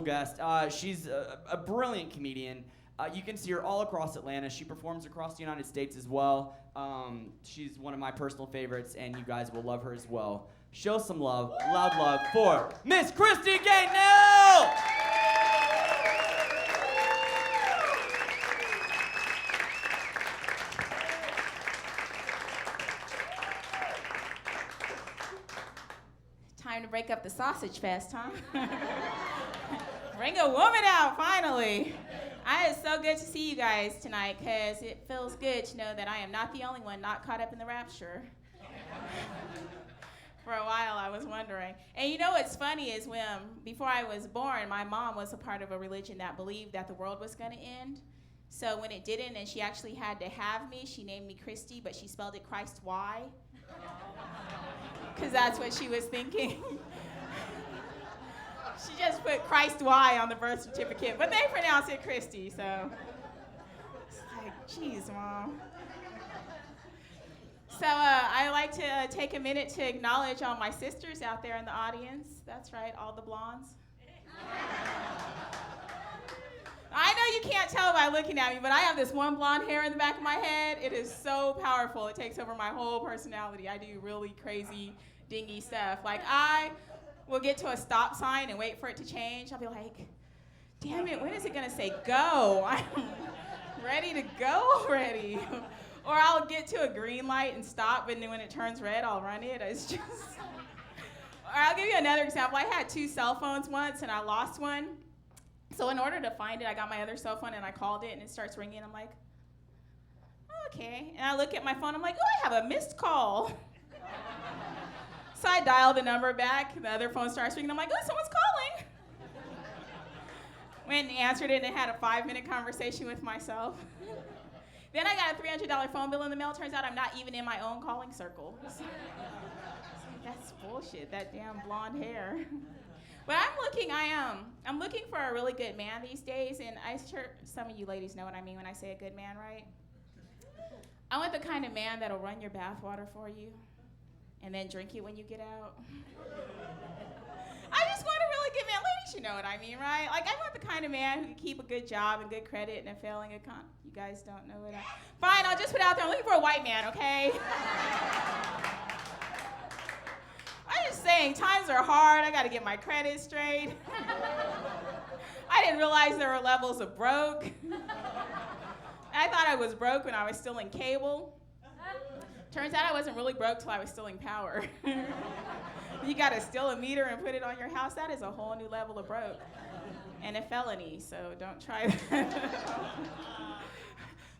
guest. She's a brilliant comedian. You can see her all across Atlanta. She performs across the United States as well. She's one of my personal favorites, and you guys will love her as well. Show some love, loud love for Miss Christy Gatenell! Time to break up the sausage fest, huh? Bring a woman out, finally. It's so good to see you guys tonight, because it feels good to know that I am not the only one not caught up in the rapture. For a while, I was wondering. And you know what's funny is before I was born, my mom was a part of a religion that believed that the world was going to end. So when it didn't, and she actually had to have me, she named me Christy, but she spelled it Christ Y. Because that's what she was thinking. She just put Christ Y on the birth certificate, but they pronounce it Christy, so it's like, geez, Mom. So I like to take a minute to acknowledge all my sisters out there in the audience. That's right, all the blondes. I know you can't tell by looking at me, but I have this one blonde hair in the back of my head. It is so powerful. It takes over my whole personality. I do really crazy, dingy stuff. Like, I will get to a stop sign and wait for it to change. I'll be like, damn it, when is it going to say go? I'm ready to go already. Or I'll get to a green light and stop, and then when it turns red, I'll run it. It's just... Or I'll give you another example. I had 2 cell phones once, and I lost one. So in order to find it, I got my other cell phone, and I called it, and it starts ringing. I'm like, okay. And I look at my phone. I'm like, oh, I have a missed call. So I dial the number back. The other phone starts ringing. I'm like, oh, someone's calling. Went and answered it, and had a 5-minute conversation with myself. Then I got a $300 phone bill in the mail. Turns out I'm not even in my own calling circle. So, that's bullshit, that damn blonde hair. But I'm looking for a really good man these days, and I'm sure some of you ladies know what I mean when I say a good man, right? I want the kind of man that'll run your bathwater for you and then drink it when you get out. I just want a really good man. Ladies, you know what I mean, right? Like, I want the kind of man who can keep a good job and good credit and a failing account. You guys don't know what Fine, I'll just put it out there. I'm looking for a white man, okay? I'm just saying, times are hard. I got to get my credit straight. I didn't realize there were levels of broke. I thought I was broke when I was still in cable. Turns out I wasn't really broke till I was stealing power. You got to steal a meter and put it on your house. That is a whole new level of broke and a felony, so don't try that.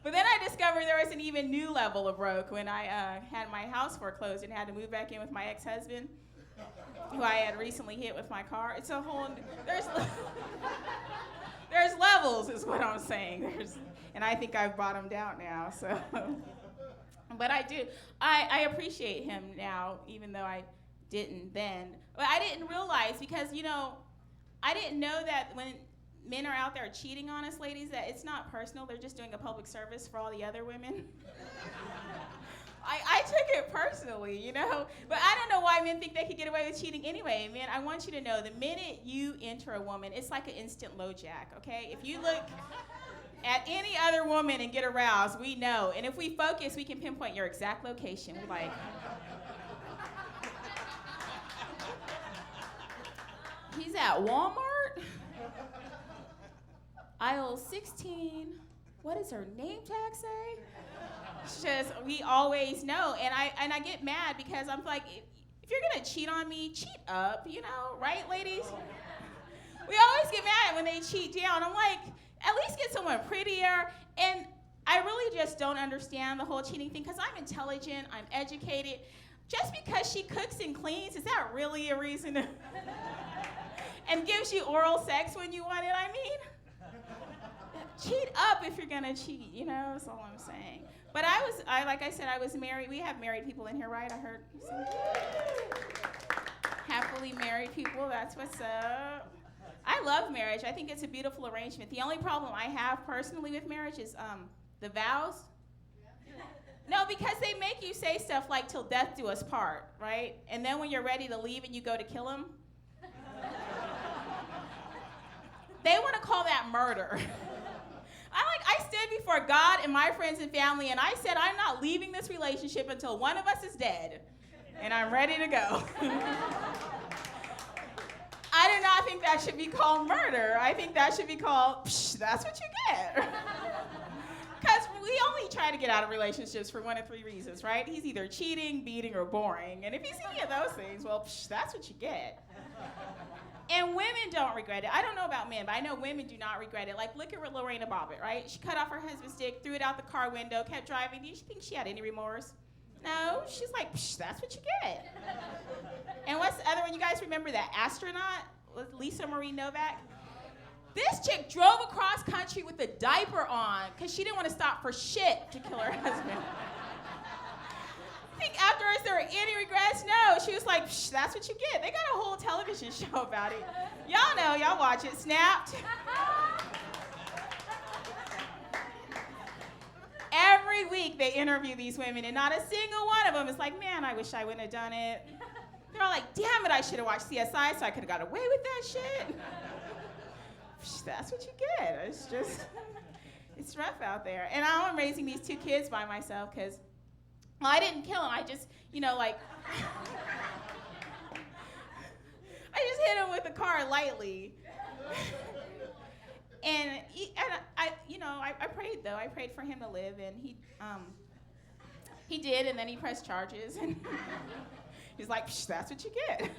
But then I discovered there was an even new level of broke when I had my house foreclosed and had to move back in with my ex-husband, who I had recently hit with my car. It's a whole, there's levels is what I'm saying. And I think I've bottomed out now, so. But I do, I appreciate him now, even though I didn't then. But I didn't realize, because, you know, I didn't know that when men are out there cheating on us, ladies, that it's not personal. They're just doing a public service for all the other women. I took it personally, you know? But I don't know why men think they could get away with cheating anyway. Man, I want you to know, the minute you enter a woman, it's like an instant low jack, okay? If you look at any other woman and get aroused, we know. And if we focus, we can pinpoint your exact location. We're like... He's at Walmart, aisle 16. What does her name tag say? It's just, we always know. And I get mad because I'm like, if you're gonna cheat on me, cheat up, you know, right, ladies? We always get mad when they cheat down. I'm like, at least get someone prettier. And I really just don't understand the whole cheating thing, because I'm intelligent, I'm educated. Just because she cooks and cleans, is that really a reason to... and gives you oral sex when you want it, I mean? Cheat up if you're gonna cheat, you know, that's all I'm saying. But like I said, I was married. We have married people in here, right? I heard. Happily married people, that's what's up. I love marriage. I think it's a beautiful arrangement. The only problem I have personally with marriage is the vows. No, because they make you say stuff like, till death do us part, right? And then when you're ready to leave and you go to kill him, that murder. I stood before God and my friends and family, and I said, I'm not leaving this relationship until one of us is dead, and I'm ready to go. I do not think that should be called murder. I think that should be called, that's what you get. Because we only try to get out of relationships for one of three reasons, right? He's either cheating, beating, or boring. And if he's any of those things, well, that's what you get. And women don't regret it. I don't know about men, but I know women do not regret it. Like, look at Lorena Bobbitt, right? She cut off her husband's dick, threw it out the car window, kept driving. Do you think she had any remorse? No. She's like, that's what you get. And what's the other one? You guys remember that astronaut with Lisa Marie Novak? This chick drove across country with a diaper on because she didn't want to stop for shit to kill her husband. I think afterwards there were any regrets? No. She was like, that's what you get. They got a whole television show about it. Y'all know, y'all watch it. Snapped. Every week they interview these women, and not a single one of them is like, man, I wish I wouldn't have done it. They're all like, damn it, I should have watched CSI so I could have got away with that shit. That's what you get. It's just, it's rough out there. And now I'm raising these two kids by myself because, well, I didn't kill them. I just, I just hit him with the car lightly. And I prayed though. I prayed for him to live, and he did, and then he pressed charges, and he's like, that's what you get.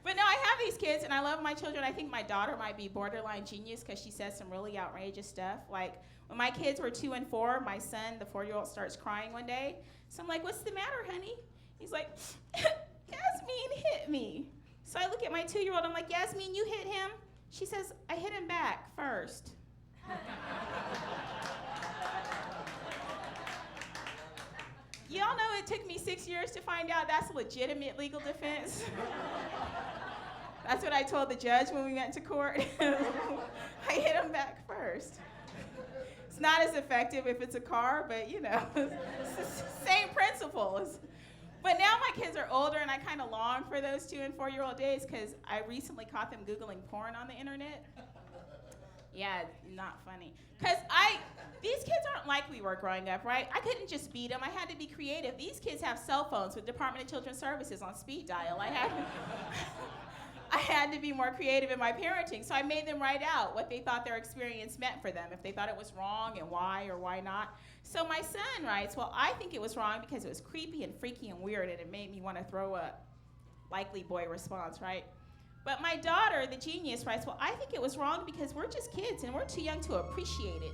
But no, I have these kids, and I love my children. I think my daughter might be borderline genius because she says some really outrageous stuff. Like, when my kids were 2 and 4, my son, the 4-year-old, starts crying one day. So I'm like, what's the matter, honey? He's like, Yasmin hit me. So I look at my 2-year-old. I'm like, Yasmin, you hit him? She says, I hit him back first. Y'all know it took me 6 years to find out that's a legitimate legal defense. That's what I told the judge when we went to court. I hit him back first. It's not as effective if it's a car, but it's the same principles. But now my kids are older, and I kind of long for those 2 and 4-year-old days because I recently caught them Googling porn on the internet. Yeah, not funny. Because these kids aren't like we were growing up, right? I couldn't just beat them. I had to be creative. These kids have cell phones with Department of Children's Services on speed dial. I had to be more creative in my parenting, so I made them write out what they thought their experience meant for them, if they thought it was wrong and why or why not. So my son writes, well, I think it was wrong because it was creepy and freaky and weird, and it made me want to throw up. Likely boy response, right? But my daughter, the genius, writes, well, I think it was wrong because we're just kids and we're too young to appreciate it.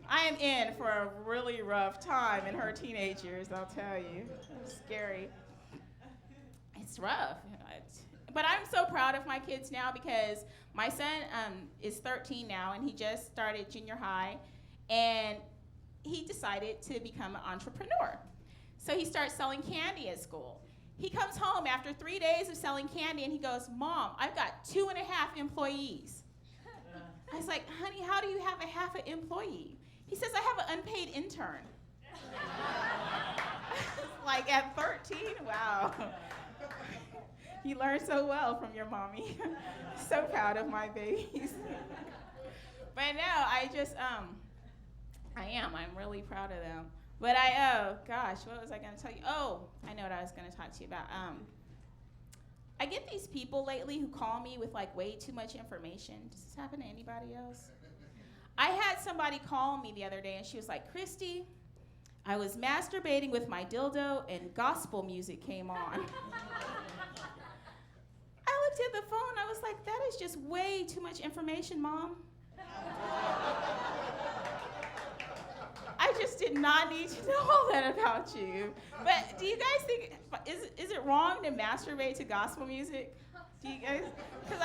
I am in for a really rough time in her teenage years, I'll tell you. It's scary. It's rough. But I'm so proud of my kids now because my son is 13 now, and he just started junior high, and he decided to become an entrepreneur. So he starts selling candy at school. He comes home after 3 days of selling candy, and he goes, Mom, I've got 2.5 employees. I was like, honey, how do you have a half an employee? He says, I have an unpaid intern. Like, at 13? Wow. You learn so well from your mommy. So proud of my babies. But no, I'm really proud of them. But what was I going to tell you? Oh, I know what I was going to talk to you about. I get these people lately who call me with like way too much information. Does this happen to anybody else? I had somebody call me the other day, and she was like, Christy, I was masturbating with my dildo, and gospel music came on. I looked at the phone, I was like, that is just way too much information, Mom. I just did not need to know all that about you. But do you guys think, is it wrong to masturbate to gospel music? Do you guys, because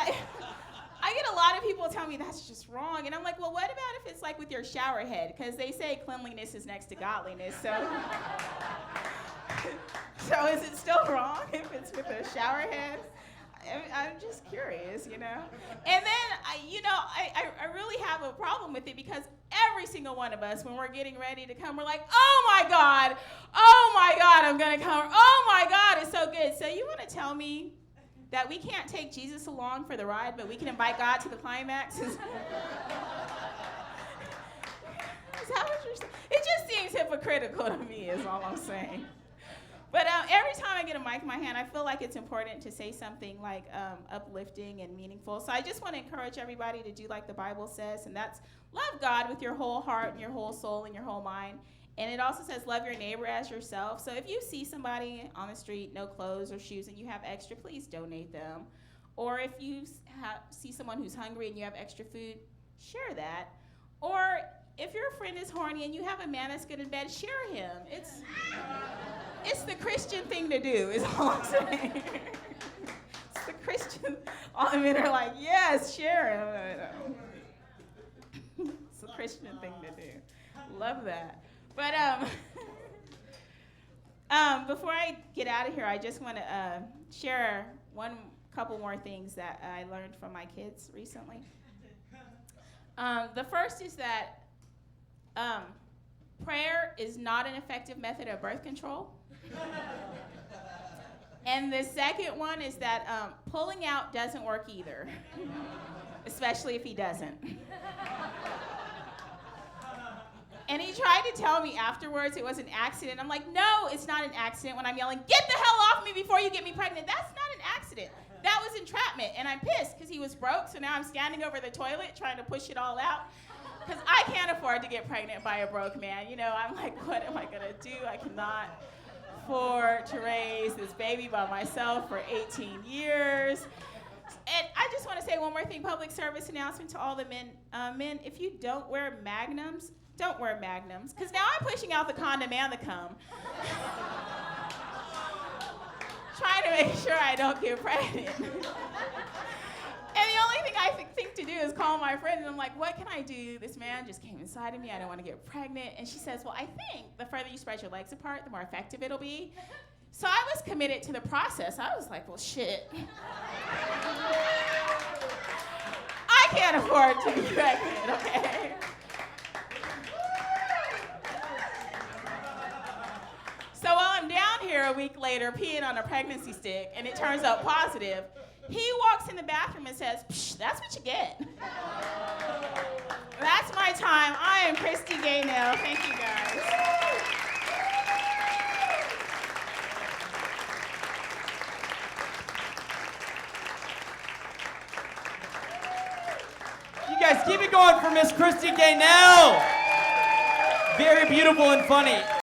I get a lot of people tell me that's just wrong, and I'm like, well, what about if it's like with your shower head? Because they say cleanliness is next to godliness, so is it still wrong if it's with a shower head? I'm just curious, And then, I really have a problem with it because every single one of us, when we're getting ready to come, we're like, oh my God, I'm going to come. Oh, my God, it's so good. So you want to tell me that we can't take Jesus along for the ride, but we can invite God to the climax? Is that what you're saying? It just seems hypocritical to me is all I'm saying. But every time I get a mic in my hand, I feel like it's important to say something like uplifting and meaningful. So I just want to encourage everybody to do like the Bible says, and that's love God with your whole heart and your whole soul and your whole mind. And it also says love your neighbor as yourself. So if you see somebody on the street, no clothes or shoes, and you have extra, please donate them. Or if you see someone who's hungry and you have extra food, share that. Or if your friend is horny and you have a man that's good in bed, share him. It's the Christian thing to do, is all I'm saying. It's the Christian. All the men are like, yes, share him. It's the Christian thing to do. Love that. But before I get out of here, I just want to share couple more things that I learned from my kids recently. The first is that prayer is not an effective method of birth control. And the second one is that pulling out doesn't work either, especially if he doesn't. And he tried to tell me afterwards it was an accident. I'm like, no, it's not an accident when I'm yelling, get the hell off me before you get me pregnant. That's not an accident. That was entrapment. And I'm pissed because he was broke, so now I'm standing over the toilet trying to push it all out. Because I can't afford to get pregnant by a broke man. You know, I'm like, what am I going to do? I cannot afford to raise this baby by myself for 18 years. And I just want to say one more thing, public service announcement to all the men. Men, if you don't wear magnums, don't wear magnums. Because now I'm pushing out the condom and the cum. Trying to make sure I don't get pregnant. And the only thing I think to do is call my friend, and I'm like, what can I do? This man just came inside of me. I don't want to get pregnant. And she says, well, I think the further you spread your legs apart, the more effective it'll be. So I was committed to the process. I was like, well, shit. I can't afford to be pregnant, okay? So while I'm down here a week later peeing on a pregnancy stick, and it turns out positive, he walks in the bathroom and says, psh, that's what you get. That's my time. I am Christy Gaynell. Thank you, guys. You guys keep it going for Miss Christy Gaynell. Very beautiful and funny.